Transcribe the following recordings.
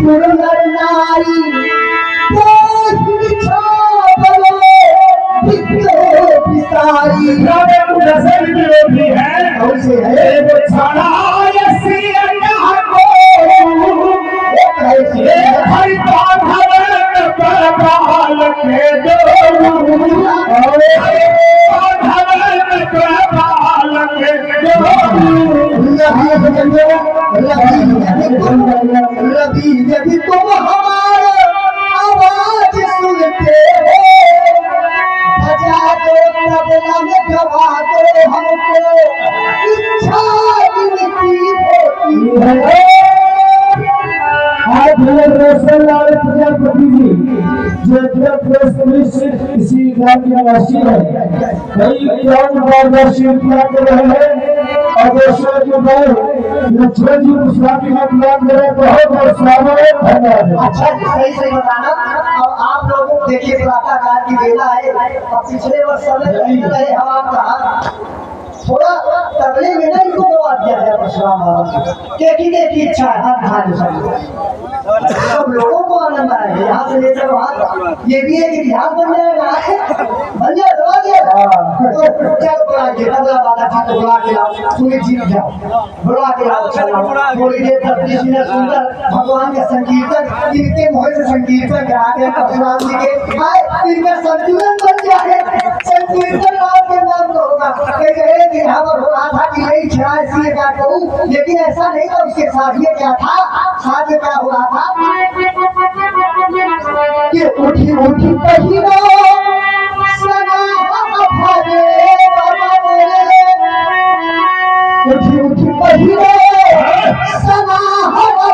सुंदर नारी पिसारी भी है उसे है वो छाड़ा हरि बाल के दो रवि यदि तुम हमारा आवाज सुनते हो बजा दो तबला में गवा दो हमको इच्छा जिनकी होती है। आज रोशनलाल प्रजापति जी जो उत्तर प्रदेश पुलिस इसी गांव के निवासी है, कई 51 बार दर्शन प्राप्त रहे हैं और दोस्तों के बाद लक्ष्मण जी गुस्साती में प्लान करे बहुत बहुत स्वागत है, धन्यवाद। अच्छा सही सही बताना। अब आप लोग देखिए कलाकार की बेला है। अब पिछले वर्ष समय रहे हम आपका थोड़ा तबले में नहीं को दवा दिया जाए परशुराम बाबा की इच्छा है हर खाने सब लोगों को आनंद आए यहाँ से लेकर वहाँ। ये भी है कि ध्यान बन जाएगा बन जाए दबा दिया चल बुला के तबला बाबा जी को बुला के लाओ सुमित जी जाओ बुला के लाओ थोड़ी देर तक ने सुंदर भगवान का संकीर्तन इनके मुँह से संकीर्तन कराते हैं परशुराम जी के इनका संतुलन बन जाए। संकीर्तन के नाम तो होगा यहाँ पर हो रहा था कि नहीं छा इसलिए क्या कहूँ, लेकिन ऐसा नहीं था। उसके साथ ये क्या था, साथ में क्या हो रहा था कि उठी उठी पहिरो सना भागे बाबा बोले उठी उठी पहिरो सना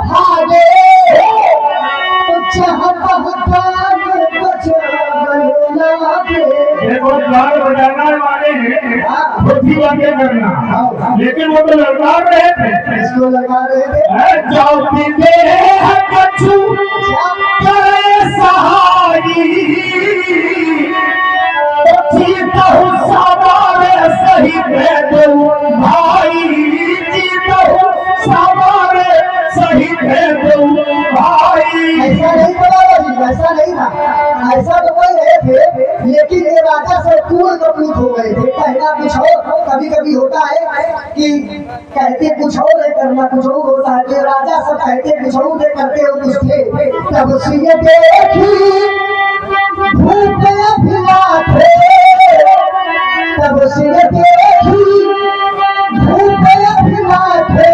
भागे गान बजाना वाले हैं बुद्धि बातें करना, लेकिन वो तो लगा रहे थे। इसको लगा रहे थे जाओ पीते कछु करे सहारी सही भेदो भाई सही भेदो भाई। ऐसा नहीं बोला ऐसा नहीं था, ऐसा तो कोई रहे थे, लेकिन ये राजा से पूर्ण कपूत हो गए थे। कहना कुछ और, कभी कभी होता है कि कहते कुछ और है करना कुछ और होता है। ये राजा सब कहते कुछ और थे करते हो कुछ थे। तब सिंह देखी भूख अभिलाषे तब सिंह देखी भूख अभिलाषे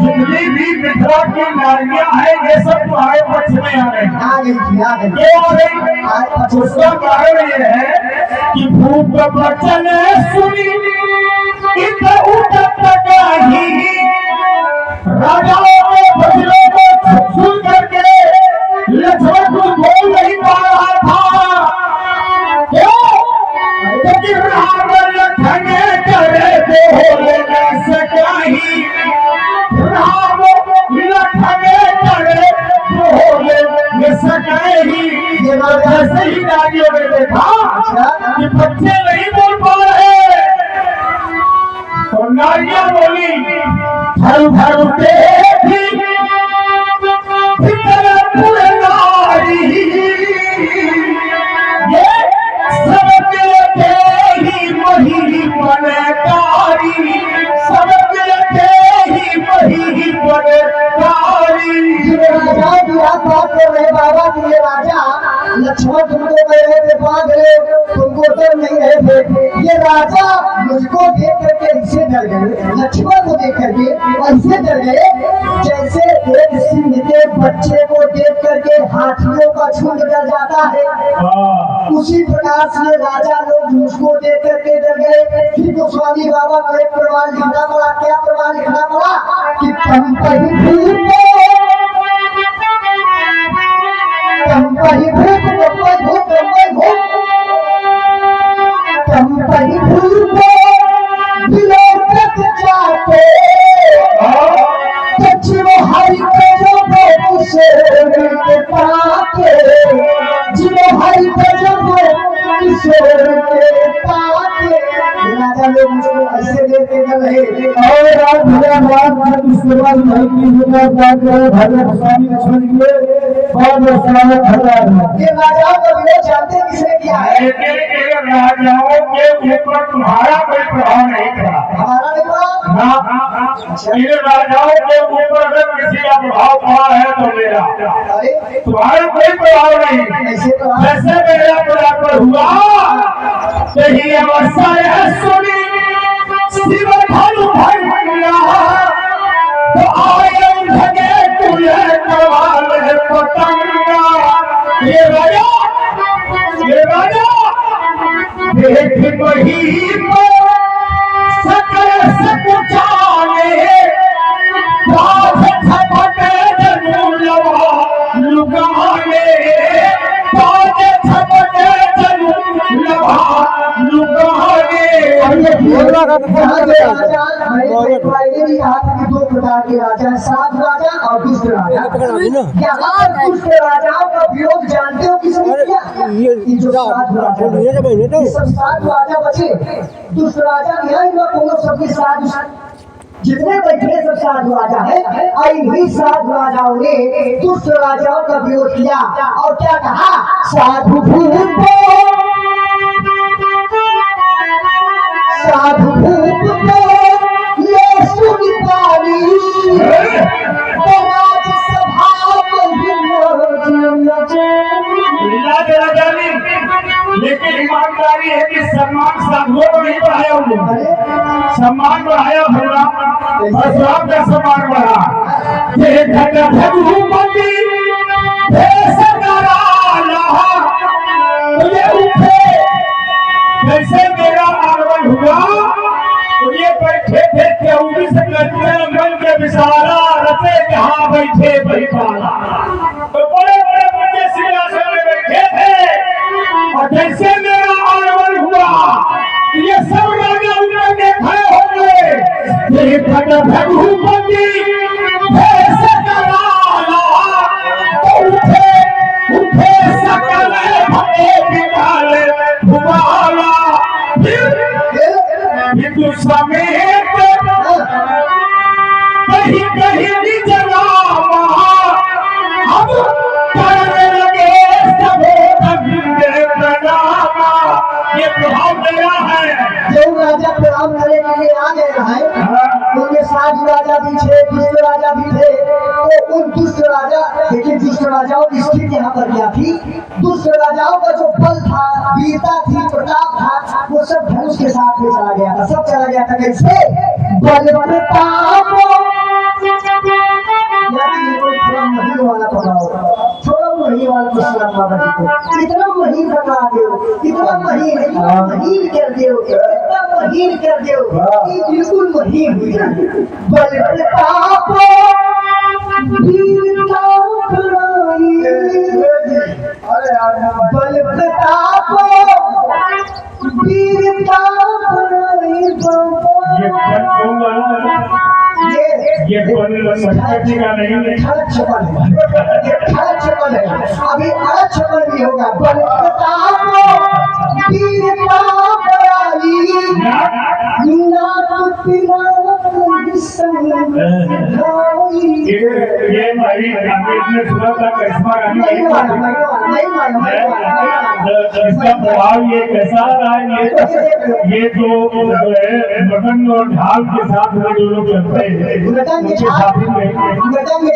जितनी भी मिथिला की नारियां हैं ये सब तुम्हारे पक्ष में आ रहे हैं। उसका कारण ये है कि भूप वचन सुनी राजाओं के फजलों को सुन करके लक्ष्मण को बोल नहीं पा रहा था। क्यों? क्योंकि रावण लखने करे तो हो न सकाही, रावण लखने करे तो हो न सकाही। ये बात ऐसे ही नारियों ने देखा कि बच्चे नहीं बोल पा रहे तो नारियां बोली भर भर देखी पूरे नारी ये सब ही वही बनकारी, सब ही वही बनकारी। बात कर रहे बाबा जी, ये राजा लक्ष्मण तुमको कह रहे थे भाग ले, तुमको डर नहीं रहे थे। ये राजा मुझको देख करके इससे डर गए, लक्ष्मण को देख करके ऐसे डर गए जैसे एक सिंह के बच्चे को देख करके हाथियों का झुंड डर जाता है। उसी प्रकार से राजा लोग मुझको देख करके डर गए। फिर गोस्वामी बाबा को एक प्रमाण लिखना पड़ा। क्या प्रमाण लिखना पड़ा कि कंपनी भूत कंपनी भूत कंपनी भूत विलोकत जाते जीव हरि के जो किशोर के पाके जीव हरि के जो किशोर के पाके। राजा राजा लोग मुझको ऐसे लेते रहे। और रात भर बाद उसके बाद भाई की जगह जाकर भगवान स्वामी लक्ष्मण के बहुत स्वागत भरा है। ये राजाओं का विरोध जानते हैं किसने किया है? लेकिन राजाओं के ऊपर तुम्हारा कोई प्रभाव नहीं पड़ा। हमारा नहीं पड़ा। इन राजाओं के ऊपर अगर किसी का प्रभाव पड़ा है तो मेरा, अरे तुम्हारा कोई प्रभाव नहीं। ऐसे तो जैसे मेरा बराबर हुआ यही अवस्था है सुनी शिव भानु भैया तो आए भगे तुझे कमाल है पतंगा। ये राजा देख वही सकल सकुचाले बाज छपटे जरूलवा लुगाने बाज छपटे जरूलवा लुगाने। पहले भी कहा था कि दो प्रकार के राजा हैं, साधु राजा और दुष्ट राजा। यहाँ दुष्ट राजाओं का विरोध जानते हो किसने किया? ये जो साधु राजा, ये सब साधु राजा बचे। दुष्ट राजा यहाँ इन लोग सबके साधु जितने बैठे सब साधु राजा है। और इन्हीं साधु राजाओं ने दुष्ट राजाओं का विरोध किया और क्या कहा? साधु भूत साधु भूत ये सुन पाली राजसभा लेकिन ईमानदारी है कि सम्मान साधुओं को नहीं बढ़ाया उन्होंने, सम्मान बढ़ाया भगवान परशुराम का सम्मान बढ़ा। जैसे मेरा आगमन हुआ तो ये बैठे थे केहूँ से मन के विशाला रचे जहाँ बैठे बैठाला तो बड़े बड़े बच्चे सिंहासन में बैठे थे। और जैसे मेरा आगमन हुआ ये सब राजा उनके के खड़े हो गए। ये भगुपति उठे सकल भगे बिगाड़े भुवाला हिंदू समेत कहीं कहीं जलावा अब करने लगे सबे प्रणामा। ये प्रभाव मेरा है। जो राजा प्रणाम करने के लिए आ गए हैं उनके साधु राजा भी थे, दुष्ट राजा भी थे। तो उन दुष्ट राजा, देखिए दुष्ट राजाओं की स्थिति यहाँ पर क्या थी? दुष्ट राजाओं का जो बल था, वीरता थी, प्रताप था, वो सब धनुष के साथ में चला गया था। सब चला गया था। कैसे? बल प्रताप थोड़ा महीन वाला पकड़ाओ, थोड़ा महीन वाला परशुराम बाबा जी को इतना महीन बना दो, इतना महीन कर दो, इतना महीन कर दो कि बिल्कुल महीन हो जाए। बल प्रताप वीरता बढ़ाई, बल प्रताप वीरता बढ़ाई ये संकट का नहीं है। अभी छपन भी होगा। बल प्रताप वीरता बढ़ाई ये भाई ने सुना था कस्मा इसका प्रभाव ये कैसा रहा है? ये जो मटन और ढाल के साथ में जो लोग चलते हैं उनके साथी में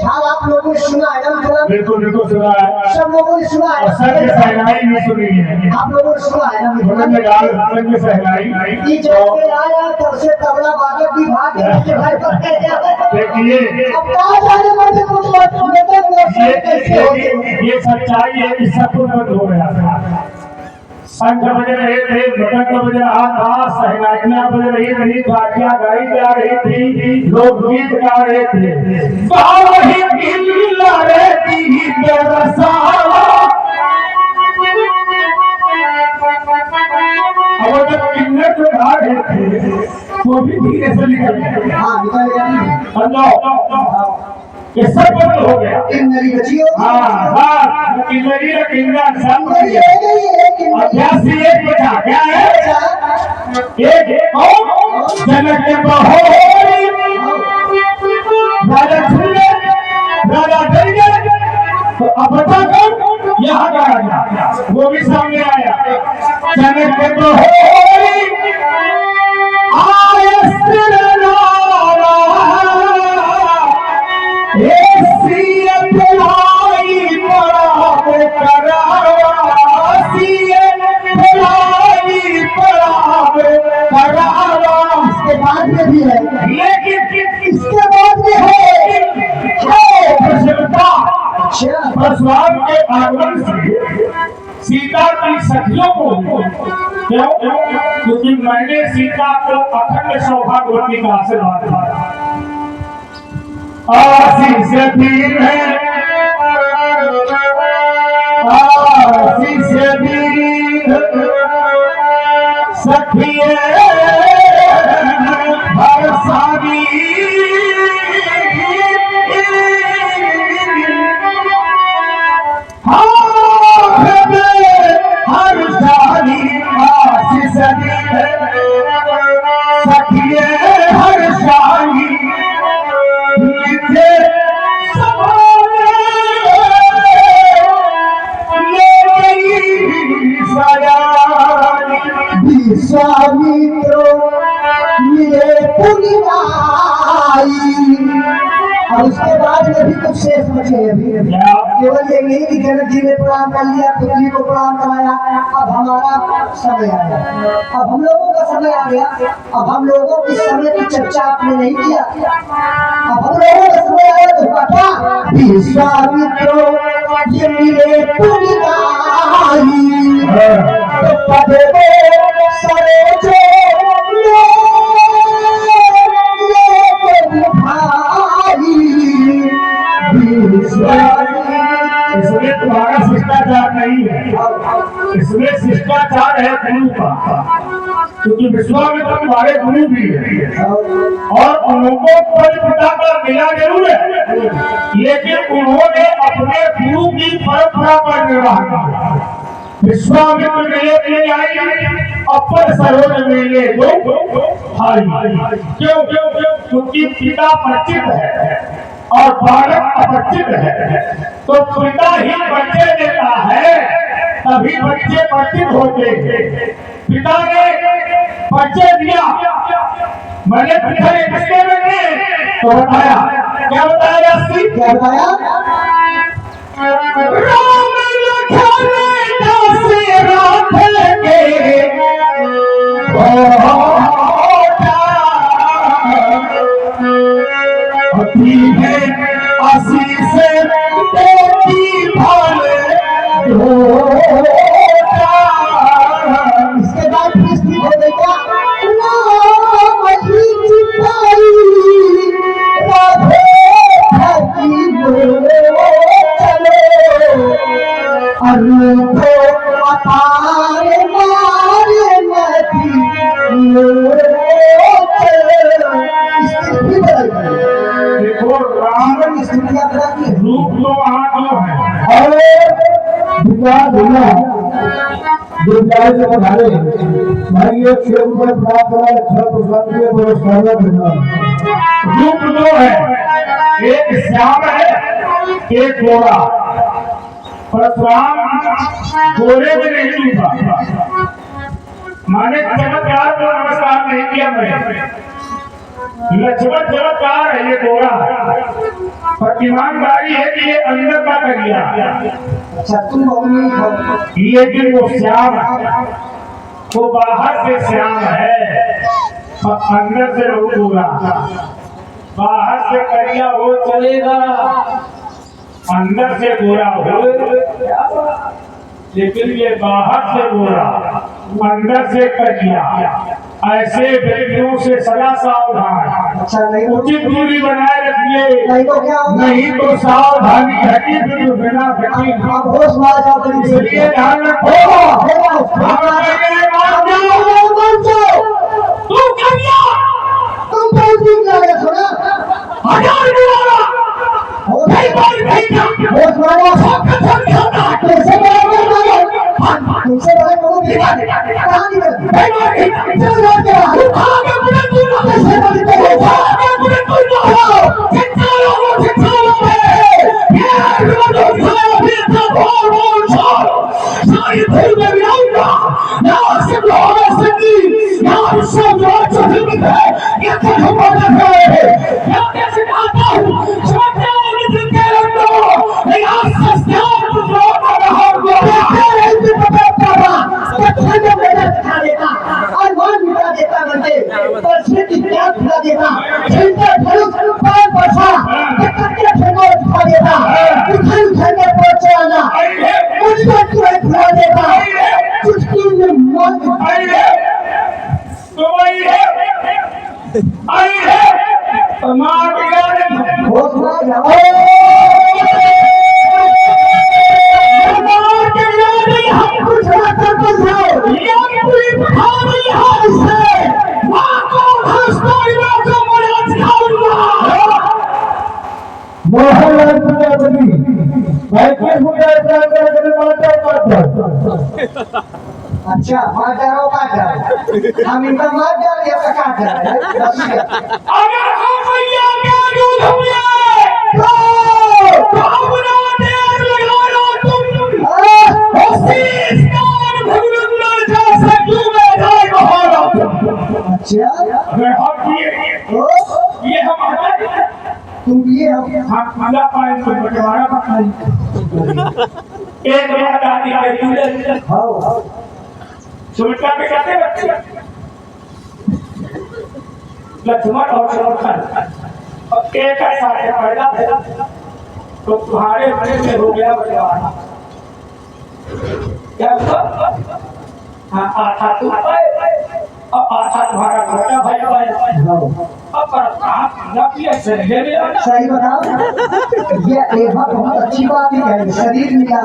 आप लोगों ने सुना है ना? बिल्कुल सुना है, सब लोगों ने सुना है। सर की सहनाई भी सुनी है, आप लोगों ने सुना है ना? मटन में ढाल सर की सहनाई जब आया तब से तबला वादक भी भाग देखिए अब कहाँ जाने वाले ये सच्चाई है कि सब कुछ बंद हो गया था। शंख बज रहे थे, मृदंग बज रहा था, सहनाइयां बज रही थी, घाटियां गाई जा रही थी, लोग गीत गा रहे थे। बावही मिला रहती और जब किन्नर को गा रहे थे तो भी धीरे से निकल गए। ये सब बंद हो गया। किन्नरी बची हो। हाँ हाँ, किन्नरी और किन्नर सब बन किन्नरी गया। रह गई है, किन्नरी। अभ्यासी एक बचा, क्या है? अच्छा, एक कौन? जनक बहोरी राजा सुन राजा डर गए। तो अब बता कौन? यहाँ का राजा, वो भी सामने आया। जनक बहोरी आय सिरनारा, ए सिय बुलाई पराब करावा, सिय बुलाई पराब करावा। इसके बाद में भी है, लेकिन इसके बाद में है। प्रसन्नता अच्छा, परशुराम के आगमन से सीता की सखियों को, क्यों? क्योंकि मैंने सीता को अखंड सौभाग्यवती का आशीर्वाद दिया। आशीष दीन है, आशीष दीन सखिए बरसानी, हर शादी आशीष दीन सखिए हर शादी, लिखे समाने ले गई सयानी। विश्वामित्रो मिले पुनियाई। और उसके बाद में भी कुछ शेष बचे हैं अभी। केवल ये नहीं कि जनक जी ने प्रणाम कर लिया, पृथ्वी को प्रणाम कराया, अब हमारा समय आया, अब हम लोगों का समय आ गया। अब हम लोगों की समय की चर्चा आपने नहीं किया, अब हम लोगों का समय आया तो बता। विश्वामित्रो ये मिले पुनियाई, तो पदे सरोजो इसमें तुम्हारा शिष्टाचार नहीं है, इसमें शिष्टाचार है गुरु का। क्योंकि विश्वामित्र तुम्हारे गुरु भी है और उनको पद पिता का मिला जरूर है, लेकिन उन्होंने अपने गुरु की परंपरा पर निर्वाह किया। विश्वामित्र मेले के आई, अपर सरोज मेले दो भाई। क्यों? क्योंकि पिता परिचित है और बालक अपरिचित है, तो पिता ही बच्चे देता है, तभी बच्चे परिचित होते हैं। पिता ने बच्चे दिया, मैंने पूछा ये किसके बेटे? तो बताया, क्या बताया? क्या बताया? राम लखन दशरथ के अति है आशीष देती भाले इसके बाद किसकी हो गई क्या? राम ही चिताई राधे धरती लो चलो, अरूपो अतारे मारे मती लो चलो। इसकी भी बदल देखो राम की स्थितियां बदल की। रूप तो वहां दो है, और विकास होना विद्यालय से पढ़ाए भाई, ये खेल में प्राप्त करा अच्छा पुरस्कार के पुरस्कार देना। रूप दो है, एक श्याम है, एक गोरा। परशुराम गोरे में नहीं डूबा, माने चमत्कार को नमस्कार नहीं किया मैं। लक्ष्मण चमत्कार है, ये गोरा, पर ईमानदारी है कि ये अंदर का कर लिया। अच्छा तुम अपनी हो, लेकिन वो श्याम है, वो बाहर से श्याम है और अंदर से वो गोरा। बाहर से करिया हो चलेगा, अंदर से गोरा हो, लेकिन ये बाहर से गोरा अंदर से करिया। ऐसे व्यक्तियों से सदा सावधान, अच्छा नहीं तो उचित दूरी बनाए रखिए, नहीं तो क्या होगा? नहीं तो सावधानी घटी फिर बिना घटी। आप होश मार जाओ तो इसलिए ध्यान रखो, तू करिया तुम बहुत ठीक लगे सुना। हजार गुलाला हो भाई मार भाई का होश मारो सब खाता कैसे भाई को दिखा दे कहां निकल भाई मार चल जा के आगे बुढ़े तू कैसे बोलते हो आगे बुढ़े तू कितना लोग यार लोग खाओ फिर तो बोल सारी धूल में आऊंगा ना से लोग से यार सब लोग चल में है ये तो हमारा है मैं कैसे आता हूं छोटे और जिनके लोग यार सस्ते और लोग बाहर गो ऐसे पता पावा कच्चे में बेटा खा देता और मान मिटा देता बंदे पर से क्या खा देता चिंता करो पार बसा कच्चे ठेको खा देता उठन ठेके पहुंचाना मुझको तो खा देता चुटकी में मौत आई है मां की याद होश में जाओ मां की याद हम कुछ ना कर पाओ ये पूरी भारी हाल से मां को हंसता इलाका मरा खाऊंगा मोहनलाल प्रजापति भाई के मुझे प्रांगण में माता अच्छा मार जाओ काट जाओ हम इनका मार जाओ ये का काट जाओ अगर हम भैया के दूध हुए तो अपना देर लगाओ तुम होशिस कान भगवंतर जैसे क्यों में जाए बहाना अच्छा अगर हम ये हमारा तुम ये हम हम पाए तो बटवारा पकड़ एक बार दादी के दूध हां सुमित्रा के कहते बच्चे लक्ष्मण और शत्रुघ्न अब एक ऐसा पैदा था तो तुम्हारे मन में हो गया बटवारा क्या हुआ हाँ आथा तू अब आथा तुम्हारा छोटा भाई भाई अब आप न किया शरीर में सही बताओ ये एक बहुत अच्छी बात ही कही शरीर मिला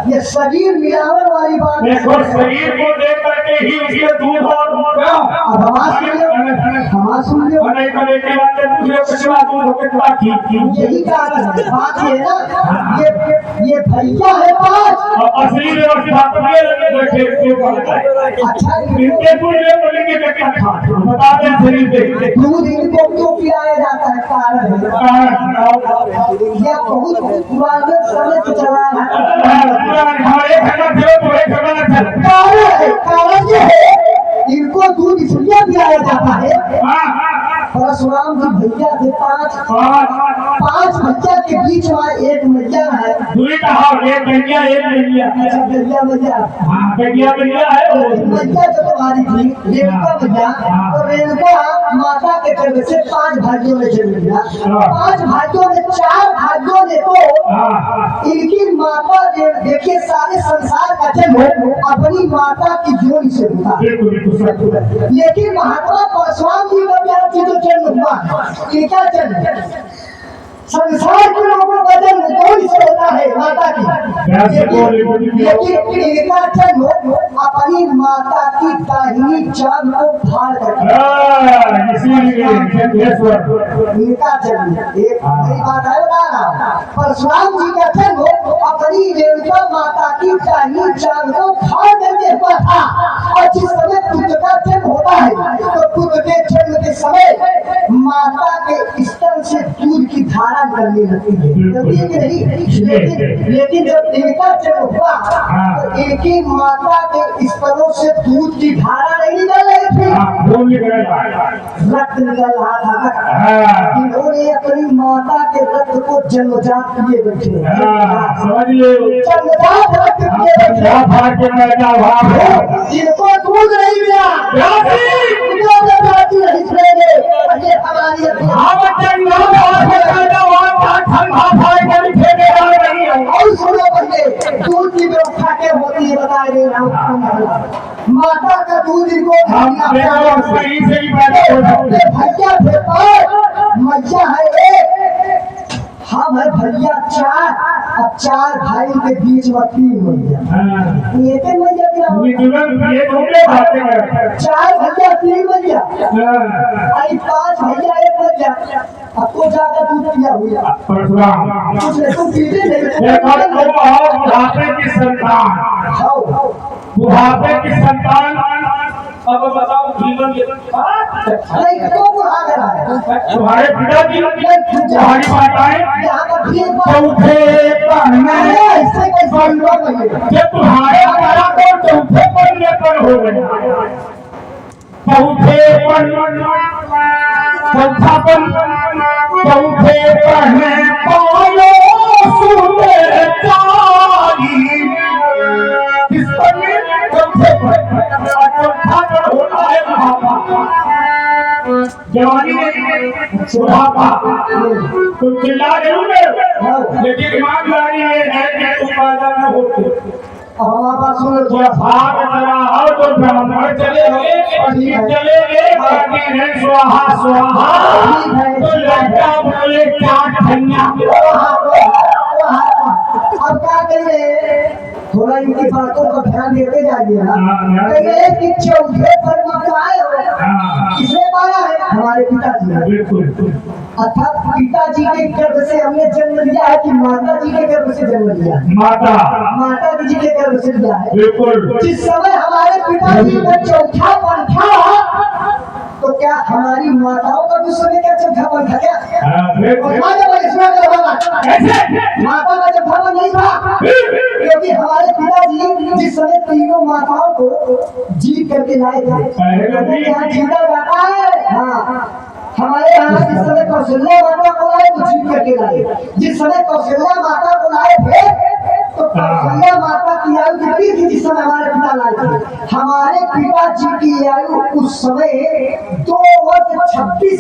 ये शरीर मिलाने वाली बात देखो शरीर को देख करके ही उसके दूध और अब हमारा सुन लो नहीं करे के बाद दूसरे पिछला दूध होके थोड़ा ठीक यही कारण है बात ये ना ये भैया है पास और असली व्यवस्था तो ये लगे देखे के पड़ता है अच्छा इनके पूरे बोलेंगे कि क्या खा बता दें शरीर देख दूध इनको क्यों पिलाया जाता है कारण है ये बहुत पुराने समय से चला है कारण ये है इनको दूध इसलिए पिलाया जाता है परशुराम जी भैया थे पांच भैया के बीच में एक मैया है अच्छा भैया मैया मैया जो तुम्हारी थी रेणुका मैया तो रेणुका माता के गर्भ से 5 भाइयों ने जन्म लिया 5 भाइयों ने 4 भाइयों ने तो इनकी माता देखिए सारे संसार का जन्म अपनी माता की जोड़ी से हुआ लेकिन महात्मा परशुराम जी का प्यार की जो जन्म हुआ इनका जन्म संसार के लोगों का जन्म जोड़ी से होता है माता की लेकिन इनका जन्म अपनी माता की दाहिनी जांघ को फाड़ करके इनका जन्म एक नई बात है बता रहा परशुराम जी का जन्म अपनी रेणुका माता की दाहिनी जांघ को फाड़ करके हुआ था और जिस समय पुत्र का जन्म होता है तो पुत्र के जन्म के समय माता के स्तन से दूध की धारा निकलने लगती है लेकिन जब इनका जन्म हुआ तो इनकी माता के स्तनों से दूध की धारा नहीं निकल रही थी रक्त निकल रहा था इन्होंने अपनी माता के रक्त को जन्मजात लिए बैठे जन्मजात रक्त लिए बैठे जिनको दूध नहीं मिला और सुनो पहले दूध की व्यवस्था क्या होती है बता रहे हैं माता का दूध इनको भैया मैया है एक हम है भैया 4 अब 4 भाई के बीच में 3 मैया हाँ ये के मैया क्या ये दुल्हन ये घूमने बातें कर 4 भैया 3 मैया हाँ आई 5 भैया 1 मैया आपको ज्यादा दूध पिया हुआ परशुराम कुछ नहीं तुम पीते नहीं ये बात को बुढ़ापे की संतान खाओ बुढ़ापे की संतान अब बताओ जीवन नहीं तो बुढ़ा रहा है तुम्हारे पिताजी तुम्हारी माताएं यहाँ पर भी एक बार चौथे पढ़ने ऐसे कैसे लोग हैं जब तुम्हारे द्वारा को चौथे पढ़ने पर हो गया चौथे चौथा पढ़ चौथे पढ़ने पालो सुने चाही किस पढ़ने चौथे चौथा पढ़ होता है जवानी में बुढ़ापा तुम चिल्ला जरूर लेकिन ईमानदारी ये है कि तुम पैदा न होते अब हमारे पास सुनो थोड़ा भाग जरा आओ तो ब्राह्मण चले गए पंडित चले गए बाकी है स्वाहा स्वाहा तो लड़का बोले क्या धन्या अब क्या करें थोड़ा इनकी बातों का ध्यान देते जाइए ना कहिए कि चौथे पर मकाए किसने पाया है हमारे पिताजी ने बिल्कुल अर्थात पिताजी के गर्भ से हमने जन्म लिया है कि माता जी के गर्भ से जन्म लिया है माता जी के गर्भ से लिया है बिल्कुल जिस समय हमारे पिताजी का चौथा पंथा तो क्या हमारी माताओं का दूसरे में क्या चौथा पंथा क्या माता का चौथा पंथ नहीं था क्योंकि हमारे पिताजी जिस समय तीनों माताओं को जीत करके लाए थे यहाँ जीता जाता है हाँ हमारे यहाँ जिस समय कौशल्या माता को लाए तो जीत करके लाए जिस समय कौशल्या माता को लाए थे तो कौशल्या माता की आयु कितनी थी जिस समय हमारे पिता लाए थे हमारे पिताजी की आयु उस समय 2 वर्ष 26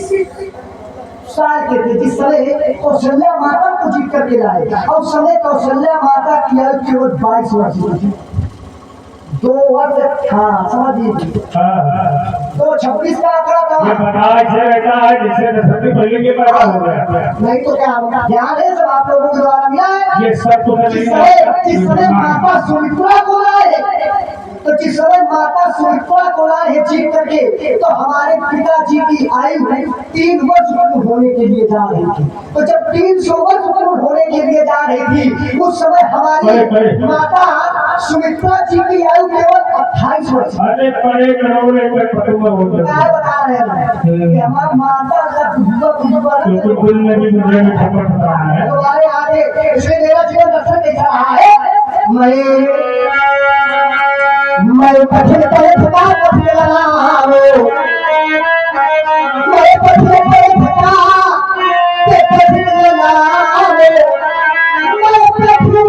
साल के थे जिस समय कौशल्या माता को जीत करके लाए और उस समय कौशल्या माता की आयु केवल 22 वर्ष की थी 2 वर्ष हाँ समझिए 226 का आंकड़ा था जिससे दशरथ पहले के पैदा हो गया नहीं तो क्या होगा ध्यान है सब आप लोगों के द्वारा मिला है ये सब तो जिस समय माता सुमित्रा को लाए तो जिस समय माता सुमित्रा को लाए है जीत करके तो हमारे पिताजी की आयु 3 वर्ष पूर्ण होने के लिए जा रही थी तो जब 300 वर्ष पूर्ण होने के लिए जा रही थी उस समय हमारी माता सुमित्रा जी की आयु केवल 28 वर्ष अरे परे क्या बता रहे हैं कि हमारी माता का कुल में भी मुझे खबर पता है तुम्हारे आगे इसलिए मेरा जीवन दर्शन दिख रहा है मैं कठिन परीक्षा कठिन लगाओ मैं कठिन परीक्षा के कठिन लगाओ मैं कठिन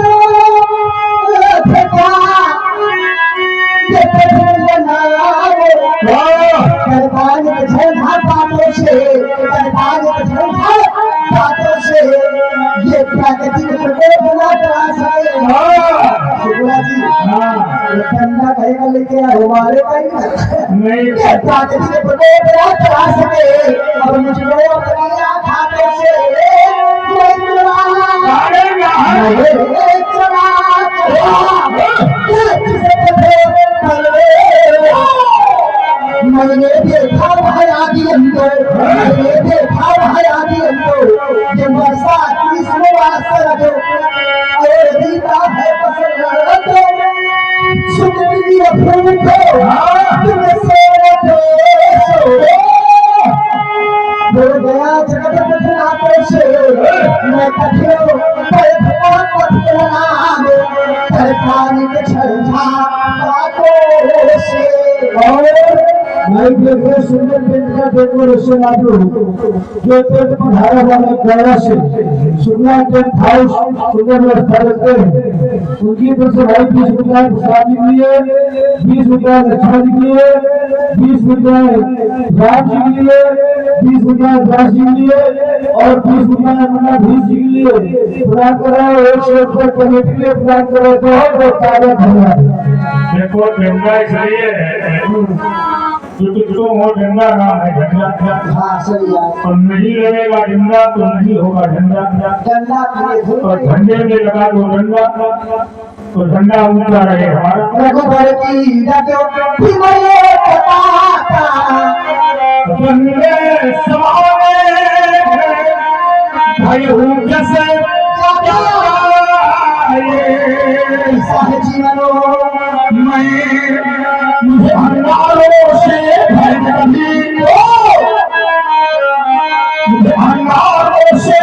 परीक्षा के कठिन लगाओ करतान के झंझा पातों से करतान के झंझा पातों से ये प्राकृतिक प्रकोप ना करा सके शुक्ला जी ठंडा कहेगा लेके हमारे नहीं प्राकृतिक प्रकोप ना करा सके अब मुझको अपनी आँखों से मैंने देखा भाई आदि मैंने देखा भाई आदि जब बरसात इसमें वास्ते और जीता है पसंद सुखी फूल को गया जगत नाटों से मैं कठिन पानी के छलछा बातों से भाई देखो सुंदर पेंट का डेकोरेशन आप लोग जो टेंट पधारा वाला गया से सुंदर टेंट हाउस सुंदर व्यवस्था रखते हैं उनकी तरफ से भाई 20 रुपया प्रसाद के लिए 20 रुपया लक्ष्मण जी के लिए 20 रुपया राम जी के लिए 20 रुपया व्यास जी के लिए और 20 रुपया अपना भीष जी के लिए प्रदान कर रहे हैं 100 रुपये कमेटी के लिए प्रदान कर रहे हैं बहुत बहुत सारा धन्यवाद देखो गंगा इसलिए है तो वो झंडा नाम है झंडा। हाँ सही बात। और नहीं लगेगा झंडा तो नहीं होगा झंडा। झंडा के लिए और झंडे में लगा दो झंडा तो झंडा ऊंचा रहे हमारा। रघुबर की डगो हिमालय पताका बंदे सवारे भाई हूँ जैसे जीवनो मुझे अंगारों से भय कभी मुझे अंगारों से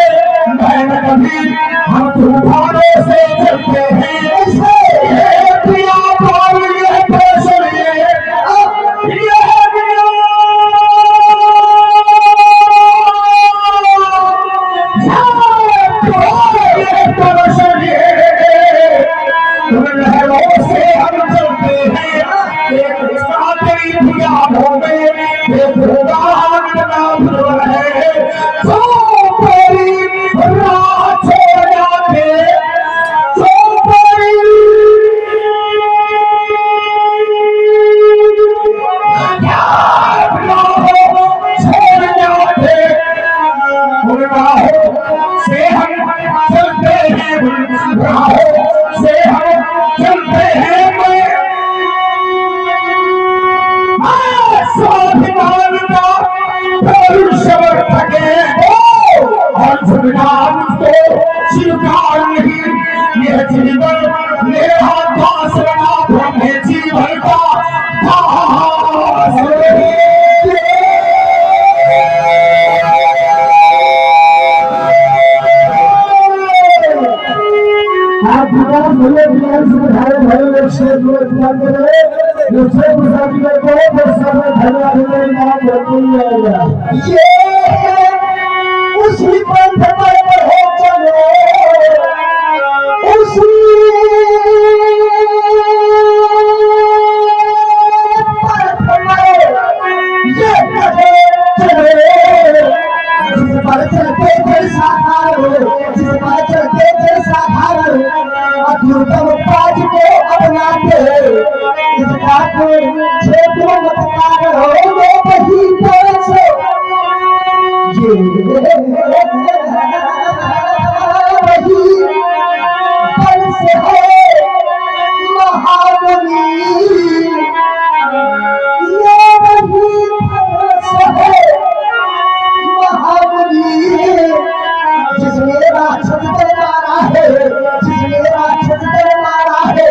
भय कभी हम तूफानों से चलते हैं प्रिया पाल ये फैसल ये स्वीकार नहीं यह जीवन मेरा दास बना ब्रह्म जीवन का दास आप विकास भले विकास सुधारे भले लक्ष्य विकास करे लक्ष्य प्रसाद को बहुत समय धन्यवाद नाम रखूं जाएगा ये उसी पंथ पर हो चलो उसी पंथ पर ये कहे चलो जिस पर चलते थे साधार जिस पर चलते थे साधार अद्भुतम पाज को अपनाते इस बात में क्षेत्र मतकार हो वो वही से जिसमें राक्षस मारा है जिसमें राक्षस मारा है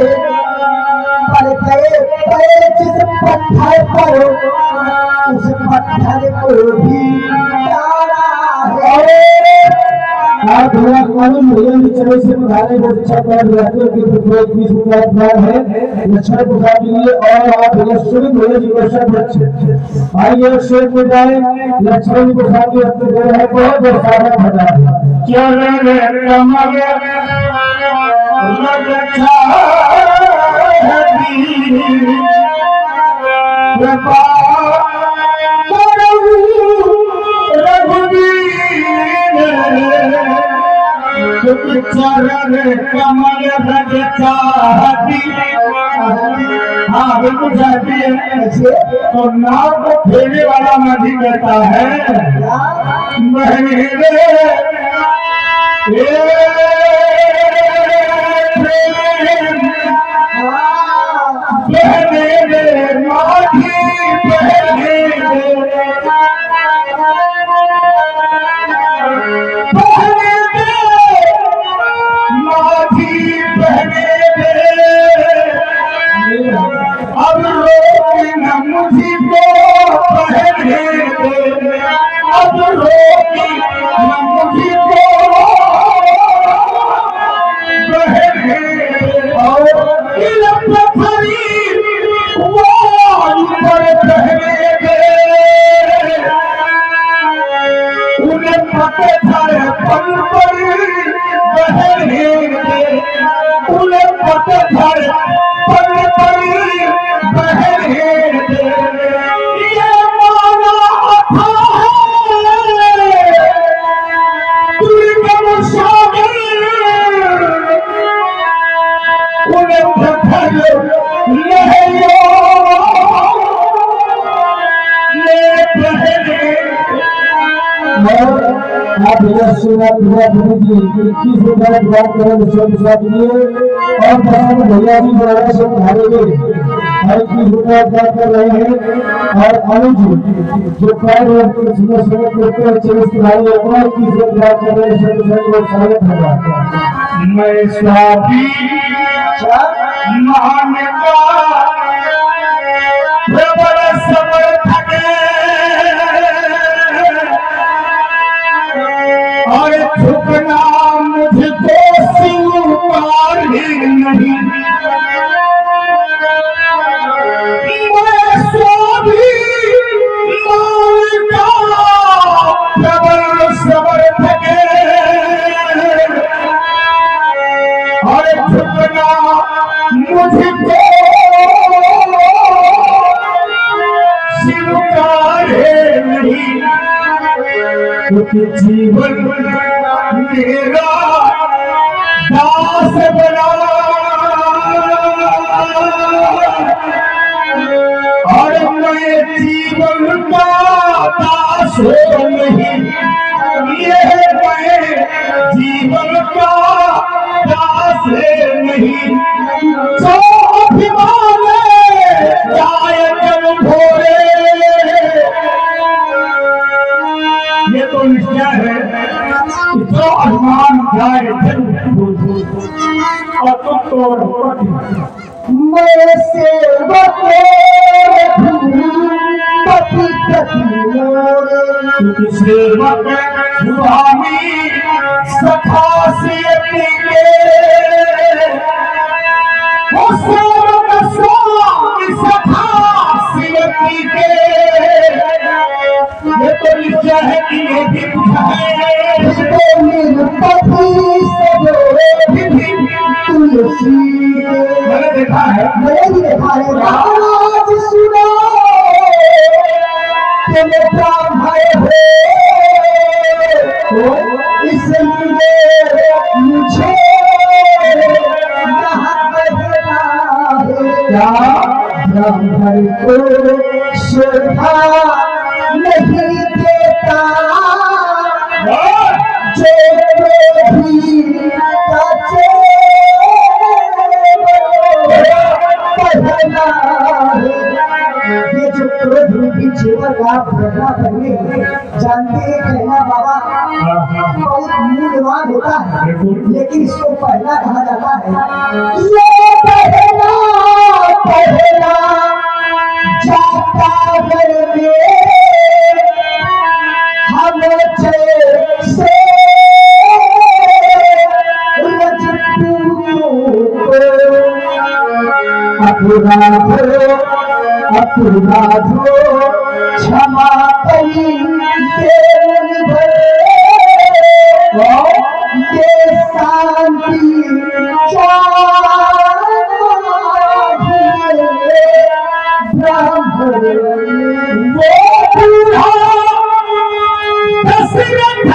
जिस पत्थर पर उस पत्थर को भी आप थोड़ा कानून भजन चले से पढ़ाने को अच्छा कर रहे कि प्रयोग की सुविधा है लक्ष्मण प्रसाद के लिए और आप लक्ष्मण भजन जी को सब बच्चे आइए शेर में जाए लक्ष्मण प्रसाद के अपने दे रहे बहुत बहुत सारा भजन चले कमल चरण कमल रज चाहती हाँ बिल्कुल चाहती है तो नाव को फेरने वाला नदी कहता है अब रोक न मुझको पहले अब रोक न मुझको पहले और पर पहले उन्हें पत्थर पल पर बहने उन्हें पत्थर पल पर बहने ये माना था दुर्गम सागर उन्हें पत्थर लहरों आशीर्वाद प्रजापति जी 21 बात करें स्वागत और दर्शक भैया जी द्वारा से धारेंगे और 21 बात कर रहे हैं और अनुज जो कार्य सुबह सुबह करते हैं 24 भाई अपना 21 बात कर रहे हैं सब स्वागत होगा। मैं स्वामी महान का प्रबल समर्थक और झुकना मुझको स्वीकार ही नहीं। मैं स्वामी महान का प्रबल समर्थक और झुकना मुझको स्वीकार नहीं। क्योंकि जीवन मेरा दास बना और मैं जीवन का दास नहीं। ये मैं जीवन का दास नहीं। जो अभिमान जाए जब भोरे, ये तो निश्चय है जो अभिमान जाए जब और तुम तो मैं सेवक पति क्योंकि सेवक स्वामी सखा सियती के वो सेवक स्वामी सखा सियती के। ये तो निश्चय है कि ये भी कुछ है मैंने देखा है राज सुनो कि मैं ब्राह्मण हो इसलिए मुझे ब्राह्मण को शोभा नहीं देता जो भी ये जो क्रोध रूपी जेवर का भरना करने जानते हैं कहना बाबा बहुत मूल्यवान होता है, लेकिन इसको पहला कहा जाता है। ये पहला पहला जाता घर में हम जैसे अपराध क्षमा करी ये शांति वो बूढ़ा दशरथ